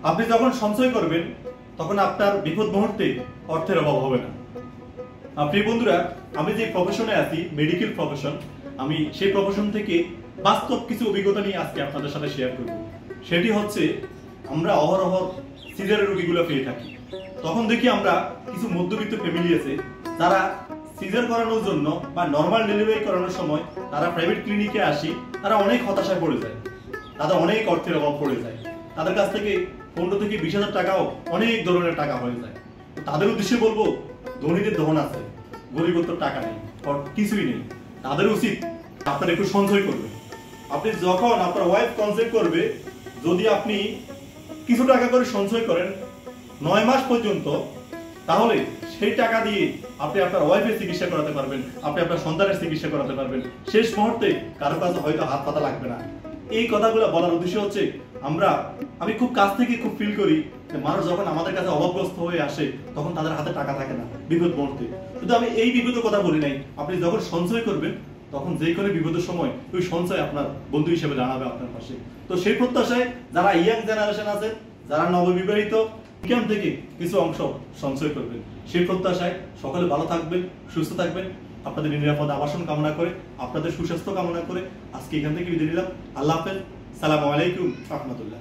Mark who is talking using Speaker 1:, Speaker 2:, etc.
Speaker 1: আপনি যখন সঞ্চয় করবেন তখন আপনার বিপদ মুহূর্তে অর্থের অভাব হবে না। প্রিয় বন্ধুরা, আমি যে প্রফেশনে আছি, মেডিকেল প্রফেশন, আমি সেই প্রফেশন থেকে বাস্তব কিছু অভিজ্ঞতা নিয়ে আজকে আপনাদের সাথে শেয়ার করব। সেটি হচ্ছে, আমরা অহরহ সিজারের রোগীগুলো পেয়ে থাকি। তখন দেখি আমরা কিছু মধ্যবিত্ত ফ্যামিলি আছে যারা সিজার করানোর জন্য বা নর্মাল ডেলিভারি করানোর সময় তারা প্রাইভেট ক্লিনিকে আসি, তারা অনেক হতাশায় পড়ে যায়, তাদের অনেক অর্থের অভাব পড়ে যায়, তাদের কাছ থেকে 15 থেকে 20,000 টাকাও অনেক ধরনের টাকা হয়ে যায়। তাদের উদ্দেশ্যে বলবো, ধনীদের ধন আছে, গরিবত্ব টাকা নেই, কিছুই নেই। তাদের উচিত আপনার একটু সঞ্চয় করবে। আপনি যখন আপনার ওয়াইফ কনসেপ্ট করবে, যদি আপনি কিছু টাকা করে সঞ্চয় করেন 9 মাস পর্যন্ত, তাহলে সেই টাকা দিয়ে আপনি আপনার ওয়াইফের চিকিৎসা করাতে পারবেন, আপনি আপনার সন্তানের চিকিৎসা করাতে পারবেন। শেষ মুহূর্তে কারো কাছে হয়তো হাত পাতা লাগবে না। এই কথাগুলো বলার উদ্দেশ্য হচ্ছে, আমি খুব কাছ থেকে খুব ফিল করি যে মানুষ যখন আমাদের কাছে অভাবগ্রস্ত হয়ে আসে তখন তাদের হাতে টাকা থাকে না বিপদ মুহূর্তে। শুধু আমি এই বিপদের কথা বলি নাই, আপনি যখন সঞ্চয় করবেন তখন যে কোনো বিপদের সময় ওই সঞ্চয় আপনার বন্ধু হিসেবে দাঁড়াবে আপনার পাশে। তো সেই প্রত্যাশায় যারা ইয়াং জেনারেশন আছে, যারা নববিবাহিত, এখান থেকে কিছু অংশ সঞ্চয় করবেন, সেই প্রত্যাশায় সকলে ভালো থাকবেন, সুস্থ থাকবেন। আপনাদের নিরাপদ আবাসন কামনা করে, আপনাদের সুস্বাস্থ্য কামনা করে আজকে এখান থেকে বিদায় নিলাম। আল্লাহ হাফেজ। সালামু আলাইকুম রাহমাতুল্লাহ।